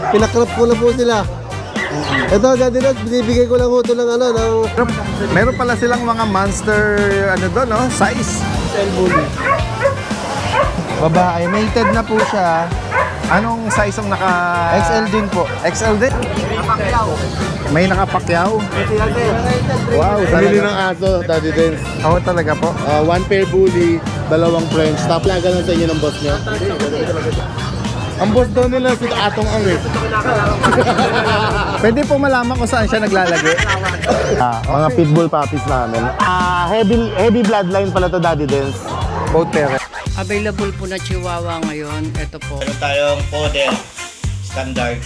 Pinakrap ko na po sila. Ito, Daddy Dance, binibigay ko lang ito ng ano, ng... Meron pala silang mga monster, ano doon, no? Size. XL Bully. Babae, mated na po siya. Anong size ang naka... XL din po. XL din? May nakapakyaw. Wow, Pamili talaga. ng aso, Daddy Dance. Oo, talaga po. One pair bully, dalawang French. Top laga lang sa inyo ng boss niyo. Ang boss daw nila si Atong Ang eh. Pwede po malaman kung saan siya naglalagay. Mga pitbull puppies namin. Heavy bloodline pala to, Daddy Dance. Both parents. Available po na Chihuahua ngayon. Ito po. Meron tayong poodle standard.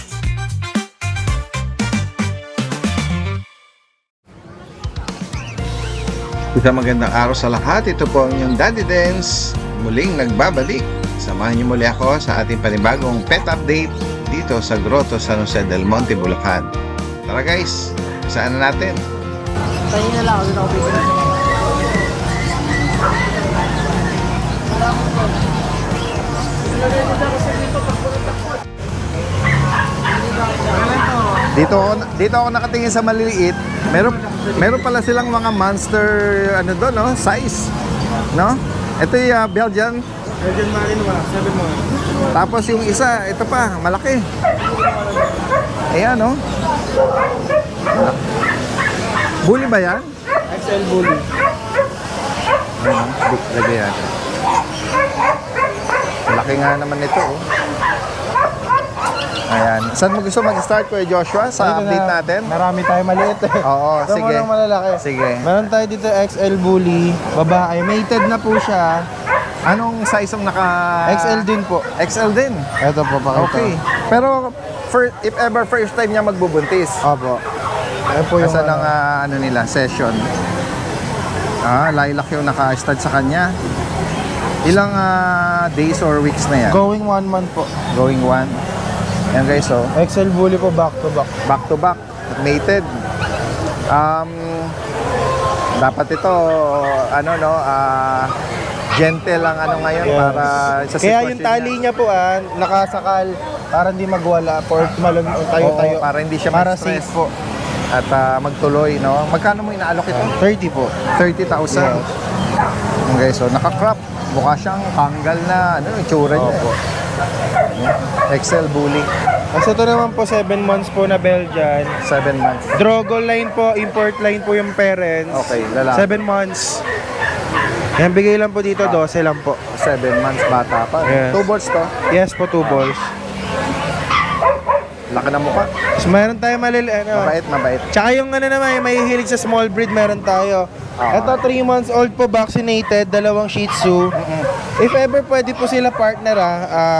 Isang magandang araw sa lahat. Ito po ang inyong Daddy Dance. Muling nagbabalik. Samahan niyo muli ako sa ating panibagong pet update dito sa Grotto San Jose del Monte, Bulacan. Tara guys, saan na natin? Tayo na lang, ako dito. Dito ako nakatingin sa maliliit. Meron pala silang mga monster ano doon, no? Size, no? Ito yung Belgian. Belgian Malinois, 7 months. Tapos yung isa, ito pa, malaki. Ayan, no? Bully ba yan? XL Bully. Lagay natin. Malaki nga naman ito, oh. Ayan. Saan mo gusto mag-start, Kuya Joshua, sa update natin? Marami tayo maliit eh. Oo, Ito sige. mo lang malalaki. Sige. Meron tayo dito XL Bully, babae. Mated na po siya. Anong size ang naka... XL din po. XL din. Ito po, pakita. Okay. Pero if ever first time niya magbubuntis. Opo. Ayan po yung... Kasi ng ano nila, session. Lilac yung naka-stud sa kanya. Ilang days or weeks na yan? Going 1 month po. Going 1. Yan guys, oh. XL Bully po, back to back. Back to back. Mated. Dapat ito, ano no, gentle lang ano ngayon, Yes. para sa Kaya sitwasyon yung tali niya. niya po nakasakal para hindi magwala or tayo-tayo. Oo, para hindi siya para ma-stress. safe po. At magtuloy, no? Magkano mo inaalok ito? 30 po. 30,000. Yes. Yung guys, so naka-crop. Mukha siyang kanggal na, ano, yung tsura niya. Opo. XL Bully, Kasi ito naman po 7 months po na Belgian. 7 months. Drogo line po, import line po yung parents. Okay, lalaki. 7 months. Yan, bigay lang po dito, 12 lang po. 7 months, bata pa. Yes. 2 balls to. Yes po, 2 balls. Laki na mukha. So, meron tayo Mabait, mabait. Tsaka yung ano naman, yung mahihilig sa small breed, meron tayo. Ito, 3 months old po, vaccinated, dalawang Shih Tzu. If ever pwede po sila partner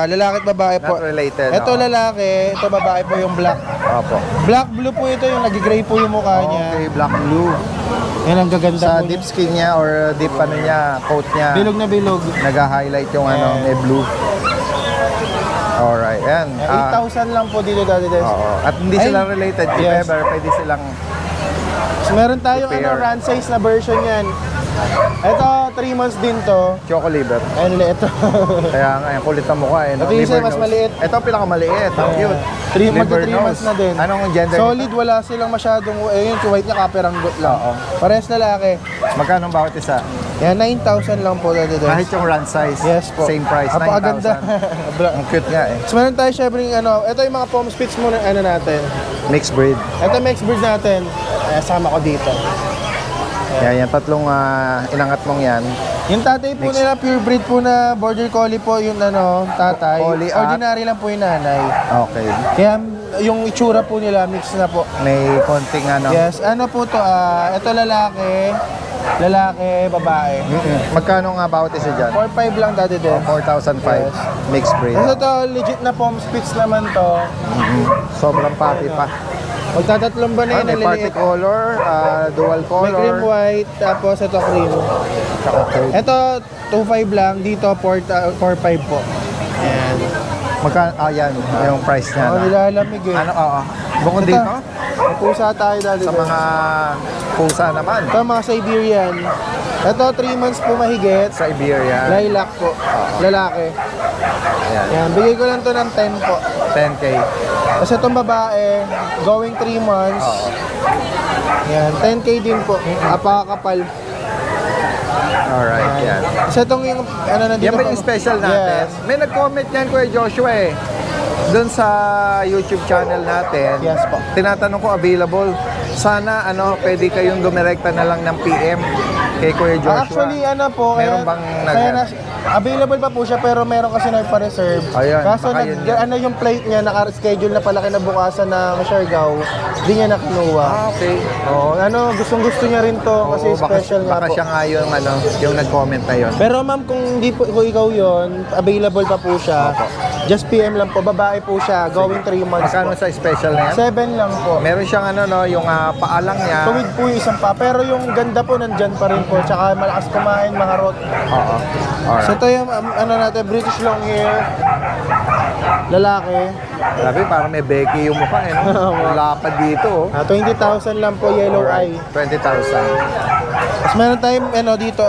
lalaki at babae po. Not related. Ito lalaki, ito babae po yung black. Opo. Black blue po ito, yung nag-gray po yung mukha niya. Okay, black blue. Yan ang gaganda Sa po deep niya. skin niya or deep ano niya, coat niya. Bilog na bilog. Nag-highlight yung ano, may blue. Alright, yan. 8,000 lang po dito dati guys. Oo. At hindi Ay, sila related. If yes. ever, pwede silang... So, meron tayong Prepare. run size na version yan. Ito, 3 months din to. Choco liver. Ayun ulit ito. Kaya nga, yung kulit ng mukha. Eh, no? Ito yung isa, Liver mas nose. maliit. Ito ang pinakamaliit. Ang cute. Magka Liver 3 months nose. na din. Anong gender Solid, nito? wala silang masyadong, yung white niya kaperanggot lang. Oo. Parehas lalaki. Magkano ang bawat isa? Yan, 9,000 lang po dati guys. Kahit yung run size. Yes po. Same price, Napakaganda. 9,000. Ang cute nga eh. So meron tayo syempre yung ito yung mga palm spits muna natin. Mixed breed. Ito mixed breed natin. Sama ko dito. Yan, tatlong inangat mong yan. Yung tatay po nila, pure breed po na border collie po yung tatay. Collie at- Ordinary lang po yung nanay. Okay. Kaya yung itsura po nila, mix na po. May konting ano. Yes, ano po to, ito lalaki, babae. Magkano nga bawat isa dyan? 4,500 lang dati din. 4,005. Yes. Mixed breed. Kasi ito, legit na palm spits naman to. Sobrang papi pa. Magtatatlong ba na yun May ang party liliit? color, dual May cream color. white, tapos ito cream. Okay. Ito, 2,500 lang. Dito, 4,500 po. Ayan. Magkano? Yan. Yung price niya. Ako na. nilalamig eh. Ano? Oo. Bukod Ito, dito, may pusa tayo dati. sa mga pusa naman. Ito, mga Siberian. Ito, 3 months po mahigit. Sa Iberia. Lilac po. Lalaki. Ayan. Ayan, bigay ko lang to ng 10 po. 10K. Tapos itong babae, going 3 months. Yan, 10K din po. Apakakapal. Alright, yan. Tapos itong yung, ano nandito Yan ba po? yung special natin? Yes. May nag-comment yan, Kuya Joshua eh. Doon sa YouTube channel natin. Yes po. Tinatanong ko available. Sana pwede kayong dumirekta na lang ng PM kay Kuya Joshua. Actually, ano po, Meron bang available pa po siya pero meron kasi nagpa-reserve. Ayan, Kaso baka yun yan. ano yung plate niya, naka-schedule na pala kinabukasan na Siargao, di niya nakinuha. Okay. Oh, gustong-gusto niya rin to kasi Oo, special nga baka po. siya nga yung nag-comment na yun. Pero ma'am, kung kung ikaw yon, available pa po siya. Opo. Just PM lang po, babae po siya, going 3 months Magkano po. sa special na yan? 7 lang po. Meron siyang yung paalang niya. Tuwid po yung isang pa, pero yung ganda po nandyan pa rin po, tsaka malakas kumain, mga rot. Oo. Alright. So ito yung natin, British long hair, lalaki. Grabe, parang may Becky yung mukha eh. No? Lapad dito. 20,000 lang po, yellow eye. 20,000. Tapos meron tayong dito,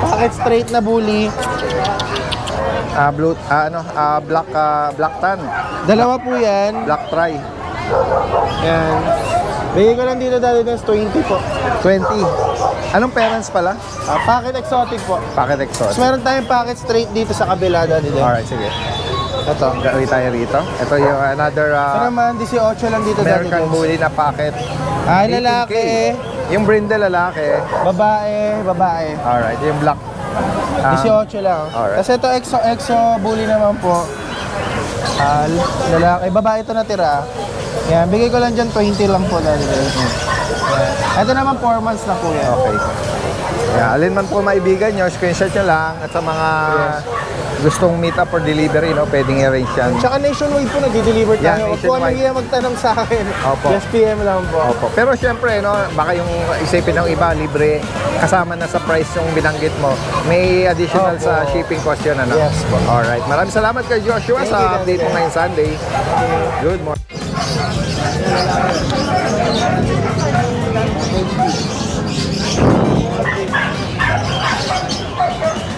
pocket straight na bully. Black tan. Dalawa po yan. Black try. Yan. Bigay ko lang dito dati ng 20 po. 20. Anong parents pala? Pocket exotic po. Packet Tapos exotic. meron tayong pocket straight dito sa kabila dati din. Alright, sige. Ito. Gawin tayo rito. Ito yung another Ito naman, 18 lang dito dati American din. Bully na packet. Ay, 18K. lalaki. Yung brindle lalaki. Babae. Alright, yung black. 18 lang. alright. Kasi ito exo bully naman po. Lalaki. Babae ito natira. Yan, bigay ko lang dyan 20 lang po dati. Ito naman 4 months na po yan. Okay. Yeah, alin man po maibigan nyo, screenshot nyo lang. At sa mga gustong meet up or delivery, pwedeng i-arrange yan. Tsaka nationwide po nag-deliver Yeah, tayo. Kung ano nationwide. yung magtanong sa akin, Opo. just PM lang po. Opo. Pero syempre, baka yung isipin ng iba, libre, kasama na sa price yung binanggit mo. May additional Opo. sa shipping cost yun, ano? Yes po. Alright. Maraming salamat kay Joshua Thank sa you, update mo Daddy. ngayong Sunday. Good morning.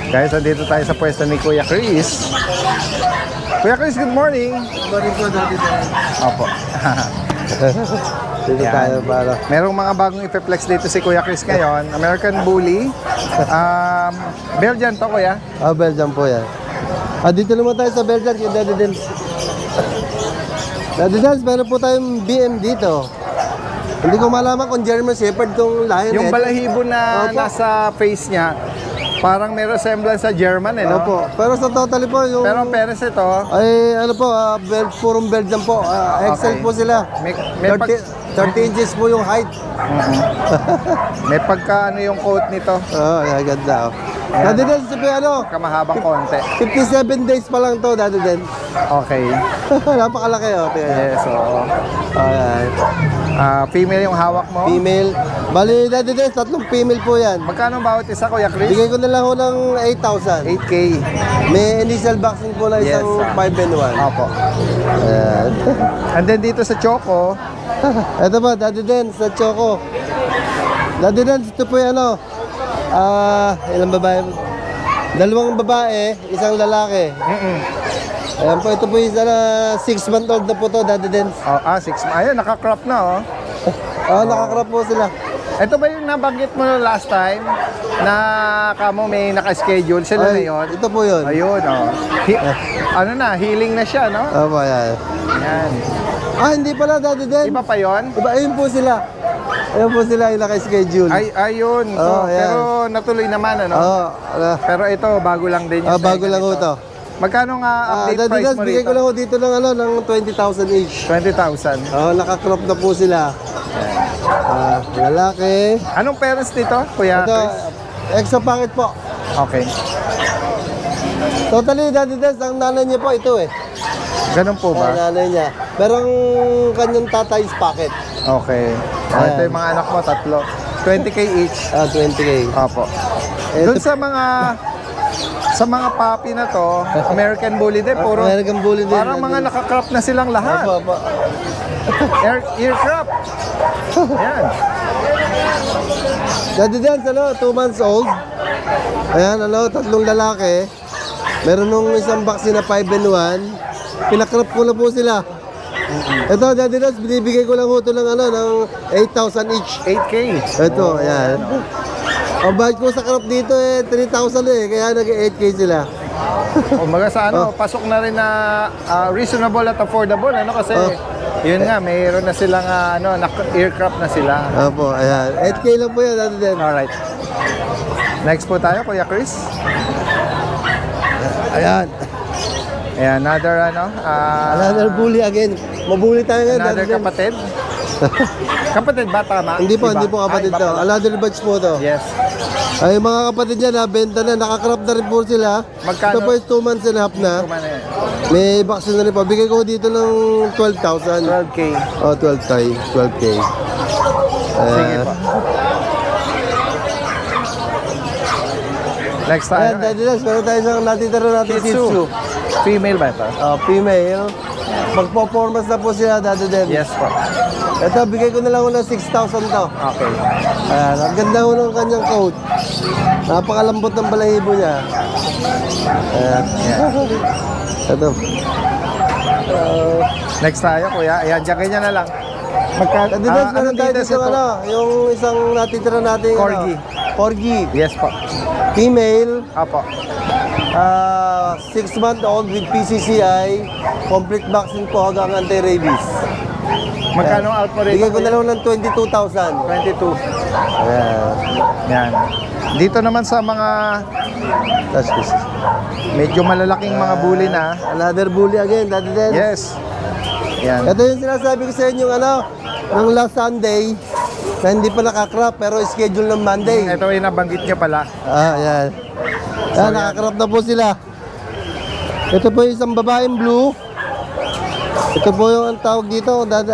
Guys, andito tayo sa pwesto ni Kuya Chris. Kuya Chris, good morning. Morning po dati din. Opo. Dito Yan. tayo para. Merong mga bagong ipeplex dito si Kuya Chris ngayon. American Bully. Belgian to, Kuya. Belgium po yan. Dito naman tayo sa Belgium, yung Daddy Dance. Daddy Dance, meron po tayong BM dito. Hindi ko malaman kung German Shepherd tong lahi Yung balahibo na Opo. nasa face niya, parang may resemblance sa German, no? Opo. Pero sa totally po, yung... Pero ang peres ito, ay, ano po, purong Belgium po. Excel Okay. po sila. may 30 inches po yung height. may pagka yung coat nito, Ay, ganda. Ayan. Daddy Dance, sabi kamahabang konti. 57 days pa lang to, Daddy Dance. Okay. Napakalaki, tingnan niyo. Yes, oo. Ayan. Female yung hawak mo. Female. Bali, Daddy Dance, 3 female po yan. Magkano bawat isa, Kuya Chris? Bigay ko na lang ho ng 8,000. 8K. May initial vaccine po na isang Yes. 5 and 1. Opo. Ayan. And then dito sa Choco, Ito ba, Daddy Dance, sa Choco. Daddy Dance, ito po yung ilang babae? 2 babae, isang lalaki. Ayan po, ito po yung 6-month-old na po to, Daddy Dance. 6. Ayun, naka-crop na, oh. Nakakrap po sila. Ito ba yung nabanggit mo last time na kamo may naka-schedule? Sila na yun? Ito po yun. Ayun, oh. Ano na, healing na siya, no? Opo, ayan. Yan. Hindi pala, Daddy Dance. Iba pa yon? Ayun po sila. Ayun po sila yung naka-schedule. Ayun. Oh, yan. Pero natuloy naman, ano? Pero ito, bago lang din yung bago second lang ho ito. to. Magkano nga update Daddy price Dance, mo bigay rito? ko lang ho dito ng 20,000 each. 20,000. Naka-crop na po sila. Lalaki. Anong parents dito, Kuya Ito, Chris? extra packet po. Okay. Totally, Daddy Dance, ang nanay niya po ito eh. Ganun po Ang ba? nanay niya. Pero ang kanyang tatay is packet. Okay. Ito yung mga anak mo, 3. 20K each. 20K. Opo. Ito- Doon sa mga puppy na to, American Bully din, puro American Bully din. parang mga nakakrop na silang lahat. Opo. Ear crop. Ayan. Daddy Dance, 2 months old. Ayan, 3 lalaki. Meron nung isang vaccine na 5 and 1. pinakrap ko na po sila. Ito, Daddy Dance, binibigay ko lang ho ito ng, ng 8,000 each. 8K. Ito, ayan. Ang bayad ko sa crop dito 3,000 kaya nag-8K sila. O mga sa pasok na rin na reasonable at affordable, kasi yun nga, mayroon na silang aircraft na sila. Opo, ayan. 8K lang po yan, Daddy Dance. Alright. Next po tayo, Kuya Chris. Ayan. Ayan, another Another bully again. Mabully tayo ngayon, another Daddy Dance. kapatid. Kapatid ba, tama? Hindi po, Iba? hindi po kapatid Iba to. pala. Another batch po to. Yes. Ay, mga kapatid niya, nabenta na, nakakrap na rin po sila. Magkano? Ito po is 2 months and a half na. Kumana yan. May vaccine na rin po. Bigay ko dito ng 12,000. 12K. Oh, 12K. Sige po. Next tayo. Ayan, Daddy Lex, meron tayo isang natitira natin Shih Tzu. Female ba ito? Female. Magpo-formas na po sila, Daddy Lex. Yes po. Ito, bigay ko na lang ng 6,000 to. Okay. Ayan, ang ganda ho ng kanyang coat. Napakalambot ng balahibo niya. Ayan. Ito. Next tayo, kuya. Ayan, dyan kanya na lang. Daddy Lex, meron anong tayo details dito ito? yung isang natitira natin. Corgi. Corgi. Yes po. Female. Apo. 6-month-old with PCCI. Complete vaccine po hanggang anti-rabies. Magkano out mo rin? Bigay ko na lang ng 22,000. 22. Ayan. Yan. Dito naman sa mga That's good. medyo malalaking mga bully na. Another bully again, Daddy Den. Yes. Yan. Ito yung sinasabi ko sa inyo, ng last Sunday, na hindi pa nakakrap, pero schedule ng Monday. Ito yung nabanggit nyo pala. Ayan. Ayan, nakakrap na po sila. Ito po yung isang babaeng blue. Ito po yung ang tawag dito, Daddy,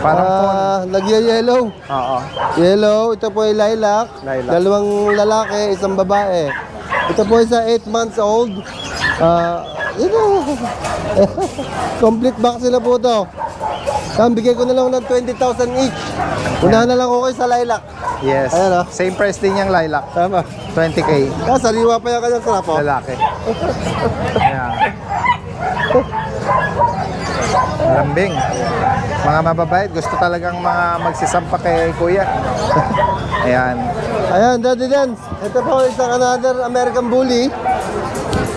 Parang Nagya-yellow. Oo. Yellow, ito po ay lilac. Lilac. Dalawang lalaki, isang babae. Ito po isa 8 months old. Complete vaccine na po ito. Bigay ko na lang ng 20,000 each. Unahan na lang ako kayo sa lilac. Yes. Ayan, Same price din yung lilac. Tama. 20K. Sariwa pa yung kanyang sarap. Lalaki. Ayan. Lambing. Mga mababait, gusto talagang mga magsisampa kay kuya. Ayan. Ayan, Daddy Dance. Ito po isang another American bully.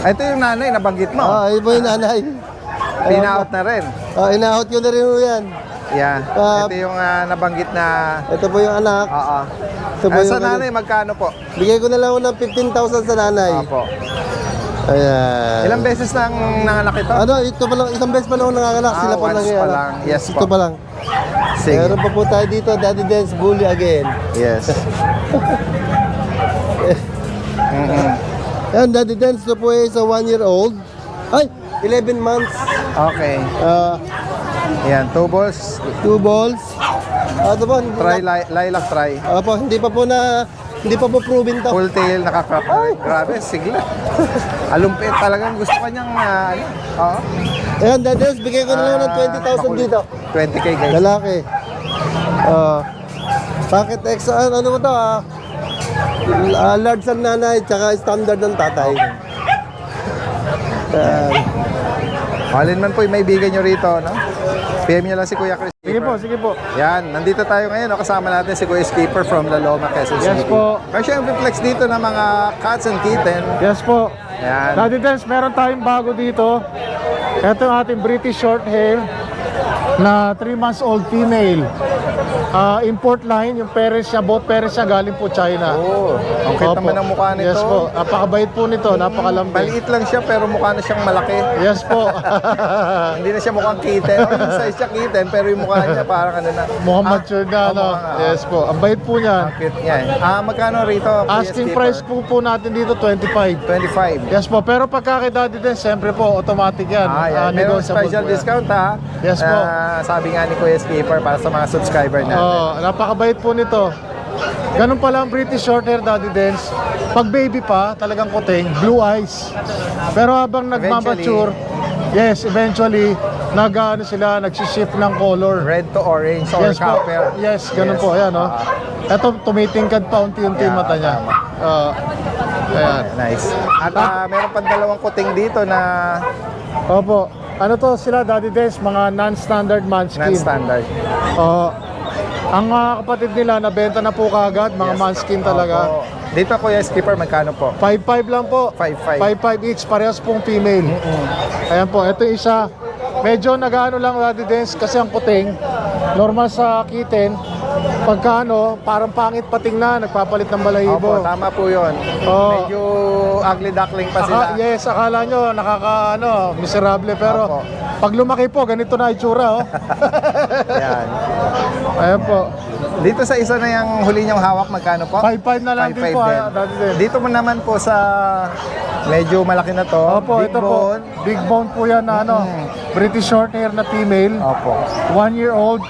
Ito yung nanay, nabanggit mo. Ito po yung nanay. Pina-out na rin. Ina-out ko na rin po yan. Yeah. Ito yung nabanggit na... Ito po yung anak. Oo. Ito po Sa yung nanay, magkano po? Bigay ko na lang ng 15,000 sa nanay. Opo. Ayan. Ilang beses nang nanganak ito? Ito pa lang, isang beses pa lang ako nanganganak. Sila po once lang pa lang. Yes ito po. pa lang. Sige. Meron pa po tayo dito, Daddy Dance Bully again. Yes. Ayan, Daddy Dance, ito po is a 1-year-old. Ay, 11 months. Okay. Yan, 2 balls. 2 balls. Ito po, Try, lilac try. hindi pa po proven to. Full tail, nakakrap. Grabe, sigla. Alumpit talagang gusto kanyang, oo. Ayan, Daddy Dance, bigay ko na lang ng 20,000 dito. 20K guys. Lalaki. Packet extra, ano mo to large ang nanay, tsaka standard ng tatay. Alin man po yung maibigan nyo rito, no? PM nyo lang si Kuya Chris. Sige po. Yan, nandito tayo ngayon, no? Kasama natin si Kuya Skipper from La Loma, Quezon City. Yes po. May siyempre flex dito ng mga cats and kitten. Yes po. Yan. Daddy Dance, meron tayong bago dito. Ito yung ating British short hair na 3 months old female. Import line, yung parents niya, both parents niya galing po China. Oh, ang cute Opo. naman ang mukha nito. Yes po, napakabait po nito, napakalambing. Maliit lang siya pero mukha na siyang malaki. Yes po. Hindi na siya mukhang kitten. O, yung size siya kitten pero yung mukha niya parang ano na. Mukhang mature na, no? Yes po, ang bait po niyan. Ang cute niya. Magkano rito? Kuya Asking Skipper? price po natin dito, 25. 25. Yes po, pero pagka kay Daddy Dance, siyempre po, automatic yan. Yan. Meron Negotiable special po yan. discount ha. Yes po. Sabi nga ni Kuya Skipper para sa mga subscriber natin. Napakabait po nito. Ganun pala ang British Shorthair Daddy Dance. Pag baby pa, talagang kuting, blue eyes. Pero habang nagmamature, eventually, nagsishift ng color. Red to orange or Yes po. copper. Yes, ganun po. Ayan, no? Ito, tumitingkad pa unti-unti yung mata niya. Ayan. Nice. At meron pang dalawang kuting dito na Opo. Ano to sila, Daddy Dens, mga non-standard Munchkin. Non-standard. Ang kapatid nila, nabenta na po kaagad, mga Munchkin talaga. Opo. Dito Kuya Skipper, magkano po? 5-5 lang po. 5-5. 5-5 each, parehas pong female. Ayan po, ito yung isa. Medyo nag-ano lang, Daddy Dens, kasi ang puting, normal sa kitten, pagka ano, parang pangit patingnan, nagpapalit ng balahibo. Opo, tama po yun. Oo. Medyo ugly duckling pa sila. Yes, akala nyo miserable, pero Opo. pag lumaki po, ganito na itsura, oh. Yan. Ayan po. Dito sa isa na yung huli niyong hawak, magkano po? 5-5 na lang din 5-5 po, din. Daddy Dens. Dito mo naman po sa medyo malaki na to. Opo, Big ito bone. po. Big bone po yan na British Shorthair na female. Opo. 1-year-old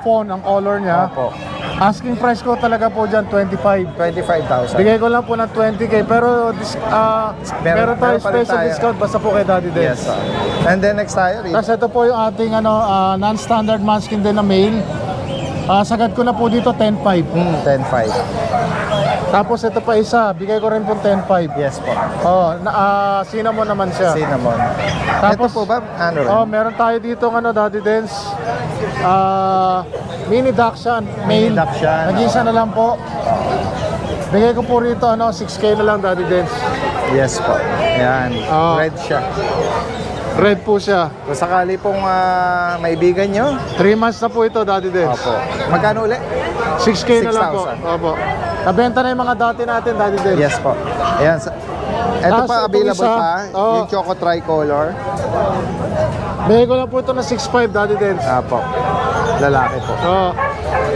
fawn ang color niya. Opo. Asking price ko talaga po dyan, 25. 25,000. Bigay ko lang po ng 20k, pero meron tayo meron pa rin special tayo. discount basta po kay Daddy Dens. Yes, sir. And then next tayo, Rito. Tapos ito po yung ating non-standard Munchkin din na male. Sagad ko na po dito 10.5. 10,500. Tapos ito pa isa, bigay ko rin po 10.5. Yes po. Cinnamon naman siya. Cinnamon. Tapos, ito po ba? Ano rin? meron tayo dito Daddy Dens. Mini Dachshund, male. Mini Dachshund, Nag-isa na lang po. Bigay ko po rito 6k na lang, Daddy Dens. Yes po. Yan. Ah. Red siya. Red po siya. Kung sakali pong maibigan nyo, 3 months na po ito, Daddy Dens. opo. Magkano uli? 6k na lang po. 6,000. Opo. Nabenta na yung mga dati natin, Daddy Dens. Yes po. Ayan. Ito Tapos pa itong available isa, pa. oo. Yung Choco Tricolor. Bigay ko lang po ito na 6.5, Daddy Dens. Apo. Lalaki po.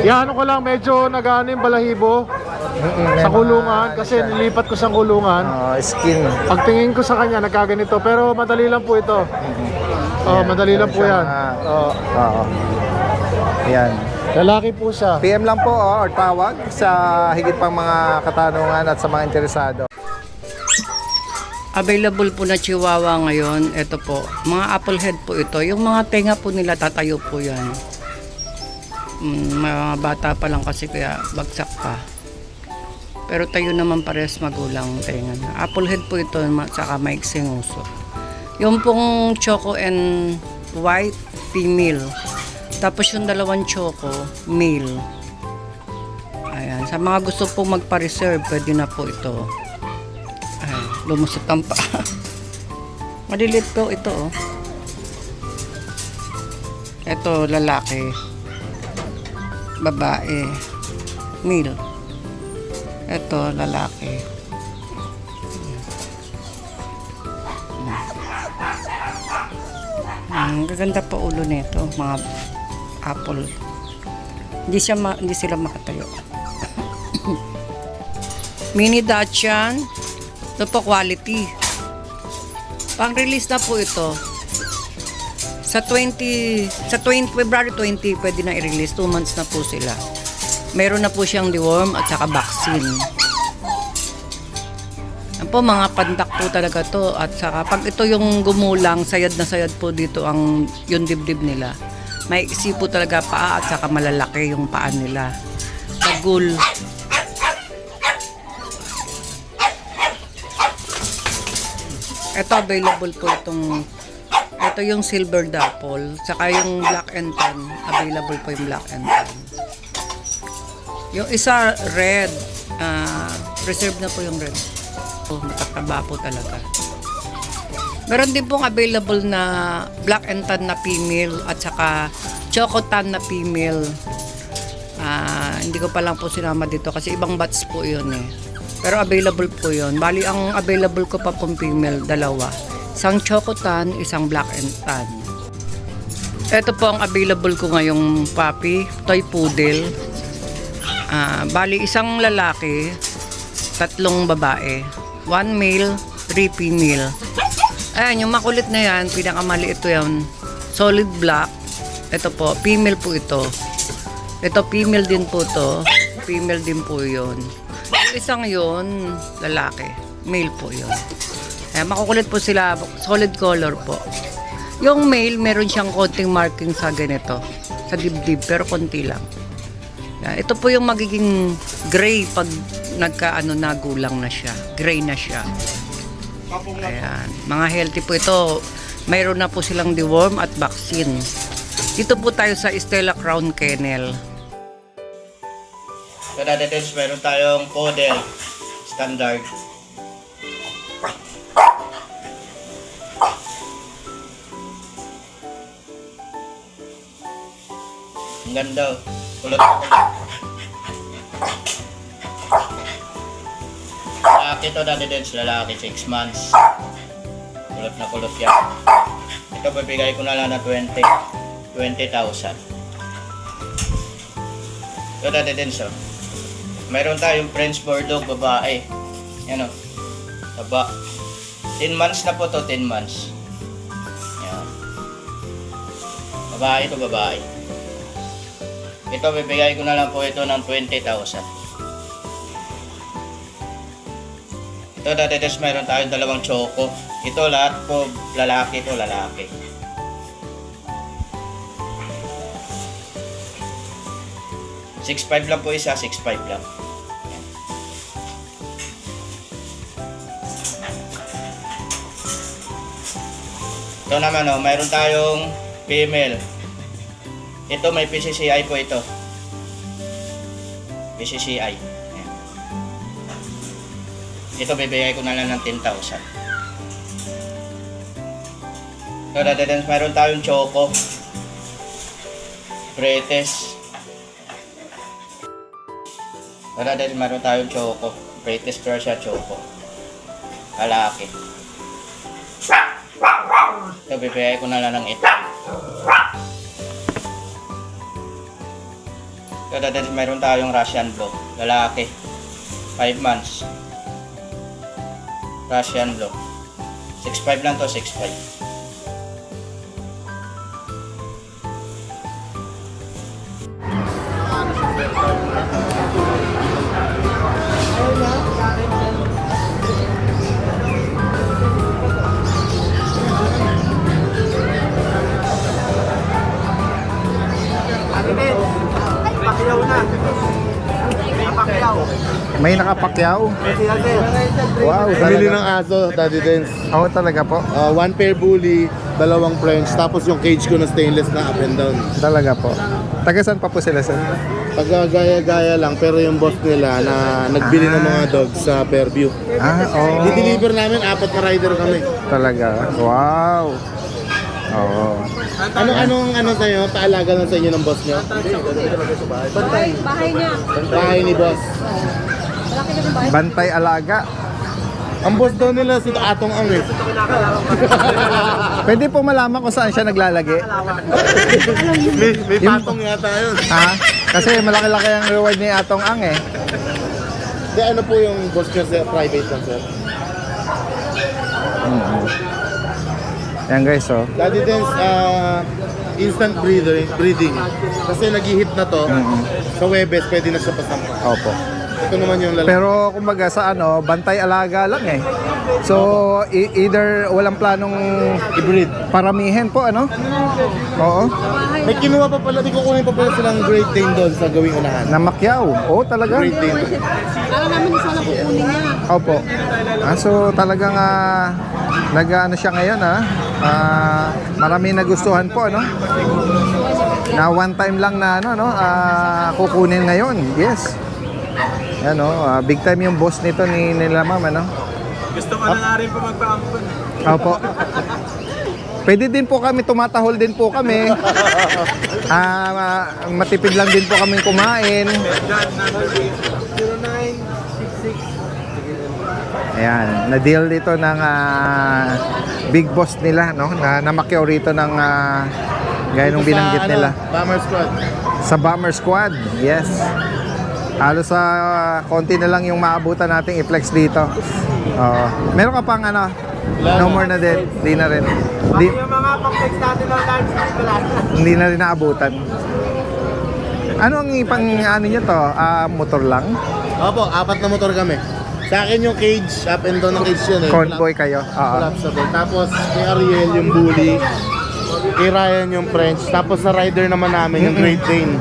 Yan ko lang, medyo nag-ano yung balahibo May sa mga kulungan ano kasi siya, nilipat ko sa kulungan. skin. Pagtingin ko sa kanya, nagkaganito. Pero madali lang po ito. Madali lang po siya yan. Oo. Ayan. Lalaki po siya. PM lang po or tawag sa higit pang mga katanungan at sa mga interesado. Available po na Chihuahua ngayon. Ito po, mga apple head po ito. Yung mga tenga po nila tatayo po yan. Mga bata pa lang kasi kaya bagsak pa. Pero tayo naman parehas magulang tenga na. Apple head po ito, saka maiksing uso. Yung pong choco and white, female. Tapos yung dalawang choco, male. Ayan. Sa mga gusto po magpa-reserve, pwede na po ito. Ay, lumusot ang pa. Malilit po ito, oh. Ito, lalaki. Babae. Male. Ito, lalaki. Ang gaganda pa ulo nito, mga apple. Hindi sila makatayo. Mini Dachshund. Ito po quality. Pang-release na po ito. Sa February 20, pwede na i-release. 2 months na po sila. Meron na po siyang deworm at saka vaccine. Yan po, mga pandak po talaga to. At saka pag ito yung gumulang, sayad na sayad po dito yung dibdib nila. Maiksi po talaga paa at saka malalaki yung paa nila. Tagul. Ito available po ito yung silver dapple, saka yung black and tan, available po yung black and tan. Yung isa red, preserve na po yung red. Matataba po talaga. Meron din pong available na black and tan na female at saka choco tan na female. Hindi ko pa lang po sinama dito kasi ibang batch po yun eh. Pero available po yun. Bali, ang available ko pa pong female, dalawa. Isang choco tan, isang black and tan. Ito po ang available ko ngayong puppy, toy poodle. Bali, isang lalaki, 3 babae. 1 male, 3 female. Ayan, yung makulit na yan, pinakamaliit ito yan. Solid black. Ito po, female po ito. Ito, female din po to. Female din po yun. Yung isang yun, lalaki. Male po yun. Makukulit po sila, solid color po. Yung male, meron siyang konting marking sa ganito. Sa dibdib, pero konti lang. Ito po yung magiging gray pag nagulang na siya. Gray na siya. Ayan. Mga healthy po ito. mayroon na po silang deworm at vaccine. Dito po tayo sa Stella Crown Kennel. So Dadidens, meron tayong poodle standard. Ang ganda. Kulot na kulot. Lalaki to Dadidens, lalaki 6 months. Kulot na kulot yan. Ito bibigay ko na lang na 20,000. So Dadidens, oh. Mayroon tayong French Bulldog babae. Yan o. Taba. 10 months na po to, 10 months. Yan. Babae to babae. Ito, bibigay ko na lang po ito ng 20,000. Ito, Dadidens, mayroon tayong dalawang choco. Ito, lahat po lalaki to, lalaki. $6,500 lang po isa, $6,500 lang. Yan. Ito naman oh, mayroon tayong female. Ito may PCCI po ito. PCCI. Yan. Ito bibigay ko na lang ng 10,000. Ito Dadidens, mayroon tayong choco. British. Wala din, meron tayong choco. British Persian choco. Lalaki. Ito, bibigay ko na lang ng ito. Ito, din, meron tayong Russian Blue. Lalaki. 5 months. Russian Blue. 6,500 lang to, 6,500. May nakapakyaw. Wow, Pamili talaga. ng aso, Dadidens. Oo, talaga po. One pair bully, dalawang French, tapos yung cage ko na stainless na up and down. Talaga po. Taga saan pa po sila, sir? Pagkagaya-gaya lang, pero yung boss nila na nagbili ng mga dogs sa Fairview. Oo. Di-deliver namin, 4 na rider kami. Talaga. Wow. Oo. Anong sa'yo? Paalaga lang sa inyo ng boss nyo? Bahay niya. Bahay ni boss. Malaki na yung bahay. Bantay alaga. Ang boss daw nila si Atong Ang eh. Pwede po malaman kung saan siya naglalagi. May patong yata yun. Ha? Kasi malaki-laki ang reward ni Atong Ang eh. Di ano po yung boss nyo sa private lang sir? Yan guys, oh. Daddy Dance, instant breeding. Kasi nag-hit na to. Sa Webes, pwede na siya pasampa. Opo. Ito naman yung lalaki. Pero kumbaga sa ano, bantay alaga lang eh. So either walang planong I-breed. paramihin po ano? Oo. May kinuha pa pala, di kukunin pa pala silang Great Dane doon sa gawing unahan. Na Macquiao. Oo, talaga. Great Dane. Kala namin isa na kukunin niya. Opo. So talagang nag-ano siya ngayon marami nagustuhan po ano. Na one time lang na kukunin ngayon. Yes. Yan big time yung boss nito ni nila ma'am ano. Gusto ko na nga rin po magpaampun. Opo. Pwede din po kami, tumatahol din po kami. Matipid lang din po kami kumain. Ayan, na-deal dito ng big boss nila, no? Na Macquiao rito ng gaya nung binanggit nila. Bomber Squad. Sa Bomber Squad, yes. Halos sa konti na lang yung maabutan nating i-flex dito. Meron ka pang no more na din. Hindi na rin. Yung mga pang-flex natin ng large, Hindi na rin naabutan. Ano ang ipang nyo to? Motor lang? Opo, 4 na motor kami. Sa akin yung cage, up and down ng cage yun eh. Convoy kayo? Collapsible. Tapos kay Ariel yung bully. Kay Ryan yung French. Tapos sa rider naman namin yung Great Dane.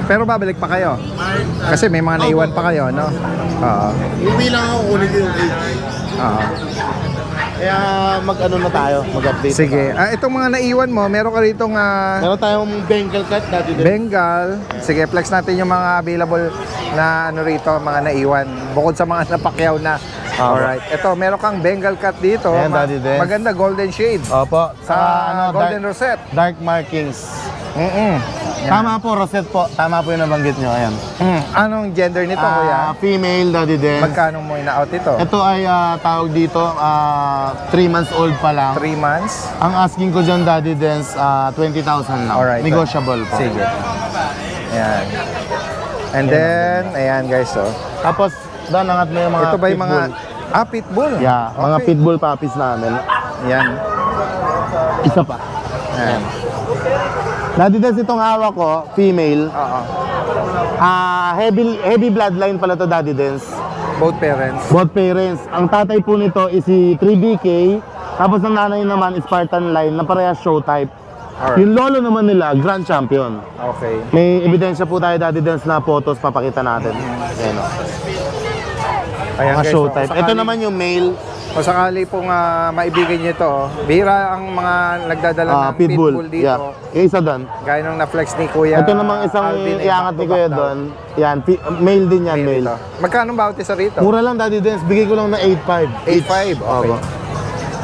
Pero babalik pa kayo? Kasi may mga naiwan pa kayo, no? Oo. Uwi lang ako kunin ko yung cage. Oo. Kaya mag-ano na tayo, mag-update. Sige. Itong mga naiwan mo, meron ka ritong Meron tayong Bengal cut Daddy Dens. Bengal. Sige, flex natin yung mga available na ano rito, mga naiwan. Bukod sa mga napakyaw na. Alright. Ito, meron kang Bengal cut dito. Ayan, Daddy Dens. Maganda, golden shade. Opo. Sa golden rosette. Dark markings. Yan. Tama po, rosette po. Tama po yung nabanggit nyo. Ayan. Anong gender nito, kuya? Female Daddy Dens. Magkano mo ina-out ito? Ito ay tawag dito, 3 months old pa lang. 3 months? Ang asking ko dyan, Daddy Dens, 20,000 lang. Alright. Negotiable po. Sige. Ayan. And then, ayan guys, oh. Tapos, Dan, angat mo yung mga Ito ba yung mga... pitbull. Pitbull? Yeah, mga Okay. pitbull puppies namin. Ayan. Isa pa. Ayan. Daddy Dens, itong hawak ko, female. Oo. Heavy bloodline pala to, Daddy Dens. Both parents. Both parents. Ang tatay po nito is si 3BK. Tapos ang nanay naman is Spartan line na parehas show type. Alright. Yung lolo naman nila, grand champion. Okay. May ebidensya po tayo, Daddy Dens, na photos papakita natin. Ayan o. Ayan Mga guys, show oh. type. Ito naman yung male. Kung sakali pong maibigay nyo ito, bihira ang mga nagdadala ng pitbull dito. Yeah. Yung isa doon. Gaya nung na-flex ni Kuya. Ito namang isang Alvin, iangat ni back to Kuya back doon. Yan, male din yan, Male male. ito. Magkano ba isa rito? Mura lang, Daddy Dens. Bigay ko lang na 8.5. 8.5, okay. Opo.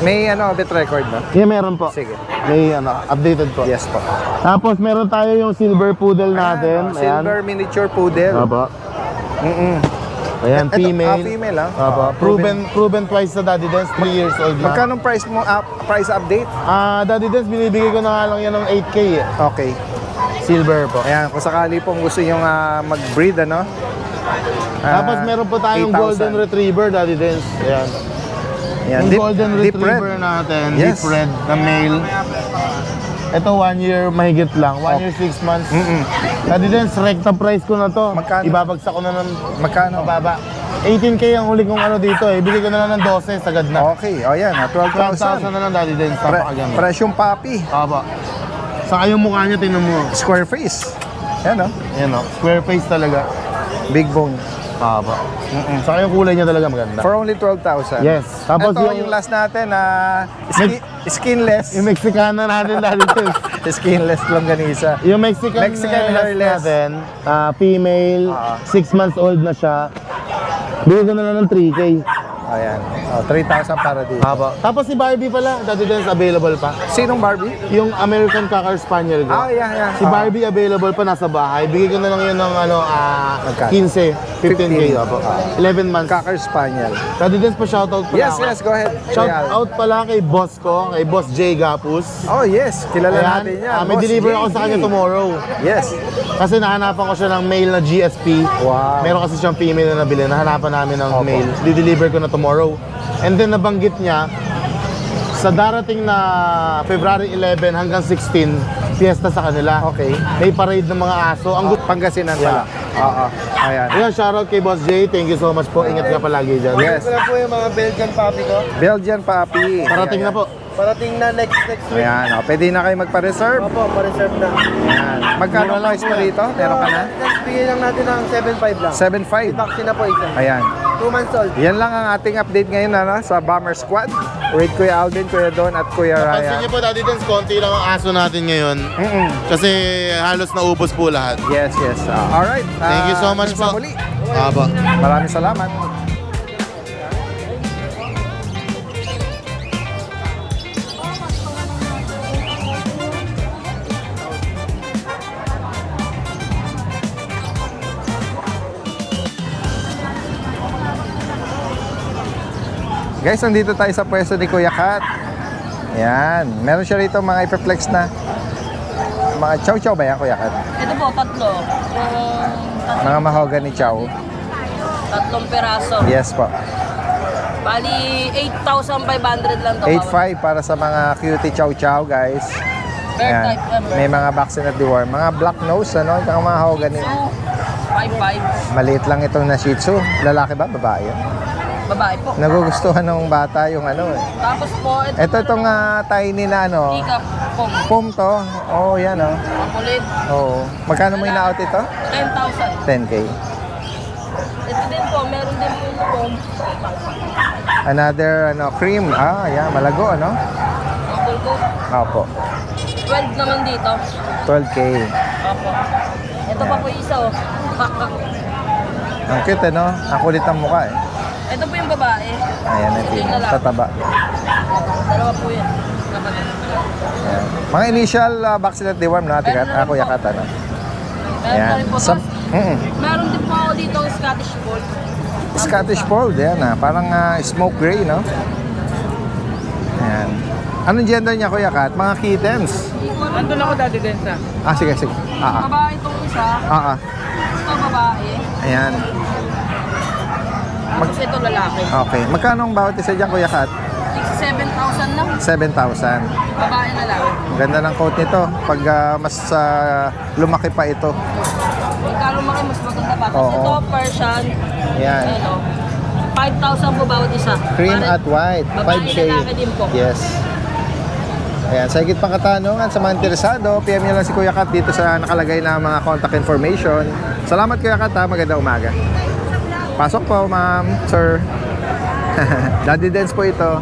May bit record na? Yeah, meron po. Sige. May updated po. Yes po. Tapos meron tayo yung silver poodle natin. Silver miniature poodle. Opo. Ayan, Ito, female. female Opo. Proven twice sa Daddy Dens, 3 years old na. Magkano price mo, price update? Daddy Dens, binibigay ko na nga lang yan ng 8K eh. Okay. Silver po. Ayan, kung sakali pong gusto nyo mag-breed, ano? Tapos meron po tayong 8,000. golden retriever, Daddy Dens. Ayan. Ayan, Yung golden deep retriever red. natin, Yes. deep red na male. Ito 1 year mahigit lang, 1 year 6 months. Daddy Dens, rekta price ko na to. Magkano? Ibabagsak ko na ng Magkano? mababa. 18K ang huli kong dito eh. Bigay ko na lang ng 12, sagad na. Okay, o yan, 12,000. 12,000 na lang, Daddy Dens. Napakaganda. Presyong papi. Aba. Saka yung mukha niya, tingnan mo. Square face. Yan, oh. Ayan o, square face talaga. Big bone. Aba. Saka yung kulay niya talaga maganda. For only 12,000. Yes. Tapos Ito yung last natin na skinless. yung Mexicana natin, Daddy Dens. Skinless longganisa. Yung Mexican hairless. natin, female, 6 months old na siya. Bigay ko na lang ng 3K. Ayan. Oh, 3,000 para dito. Haba. Tapos si Barbie pala, Daddy Dens, available pa. Sinong Barbie? Yung American Cocker Spaniel ko. Yeah. Si Barbie available pa, nasa bahay. Bigay ko na lang yun ng Magkano? 15, 15K. 15. Opo. 11 months. Cocker Spaniel. Daddy Dens, pa shoutout pala Yes, ako. yes, go ahead. Shout Real. out pala kay boss ko, kay Boss Jay Gapus. Oh, yes. Kilala Ayan, natin yan. may Boss deliver ako JD. sa kanya tomorrow. Yes. Kasi nahanapan ko siya ng male na GSP. Wow. Meron kasi siyang female na nabili. Nahanapan namin ng Opo. male. Di-deliver ko na tomorrow. And then nabanggit niya, sa darating na February 11 hanggang 16, fiesta sa kanila. Okay. May parade ng mga aso. Ang Pangasinan Yeah. pala. Oo. Ayan. Ayan, shoutout kay Boss Jay. Thank you so much po. Ingat ka palagi dyan. Yes. Ito na po yung mga Belgian puppy ko. Belgian puppy. Parating na po. Parating na next week. Ayan. Pwede na kayo magpa-reserve. Opo, pa-reserve na. Ayan. Magkano Mura lang price po mo yan. rito? Meron ka na? Bigay lang natin ng 7.5 lang. 7.5. Vaccine na po isa. Ayan. 2 months old. Yan lang ang ating update ngayon sa Bomber Squad. With Kuya Alvin, Kuya Don, at Kuya Pansin Ryan. niyo po, Daddy Dens, konti lang ang aso natin ngayon. Kasi halos naubos po lahat. Yes, yes. Alright. Thank you so much sa po. muli. Aba. Maraming salamat. Guys, nandito tayo sa pwesto ni Kuya Kat. Yan. Meron siya rito mga ipeflex na mga chow-chow ba yan, Kuya Kat? Ito po, tatlo. Yung Mga mahogany chow. tatlong peraso. Yes po. Bali, 8,500 lang to. 8.5 para sa mga cutie chow-chow, guys. Bear Ayan. type ever. May mga vaccine at deworm. Mga black nose, ano? Yung mga mahogany. 5,500. Maliit lang itong na Shih Tzu. Lalaki ba? Babae yun? Babae po. Nagugustuhan ng bata yung ano eh. Tapos po, Itong tiny na ano. Ika po. Pom to. Oo, yan oh. Makulit. Oo. Magkano mo ina-out ito? 10,000. 10K. Ito din po, meron din po yung Another cream. Yan, malago, ano? Couple ko. Opo. 12 naman dito. 12K. Opo. Ito pa po yung isa oh. Ang cute, ano? Ang kulit ng mukha, eh. Ito po yung babae. Ayan, ito yung tataba. Dalawa po yan. Kapatid. Ayan. Mga initial vaccinate deworm, no? Ate Kat? Kuya Kat, ano? Meron pa rin po boss. Mm-mm. Meron din po ako dito Scottish Fold. Scottish Fold, yan, parang smoke gray, no? Ayan. Anong gender niya, Kuya Kat? Mga kittens. Nandun ako dati din sa. Sige, sige. Babae itong isa. Ito babae. Ayan. Tapos ito lalaki. Okay. Magkano ang bawat isa dyan, Kuya Kat? 7,000 lang. 7,000. Babae lalaki. Ang ganda ng coat nito. Pag mas lumaki pa ito. Pagka lumaki mas maganda pa. Tapos Oo. ito Persian. Ayan. Ano, 5,000 po bawat isa. Cream Pare- at white. Babae 5K. lalaki din po. Yes. Ayan, sa higit pang katanungan sa mga interesado, PM nyo lang si Kuya Kat dito sa nakalagay na mga contact information. Salamat Kuya Kat, ha. Magandang umaga. Pasok po, ma'am, sir. Daddy Dance po ito.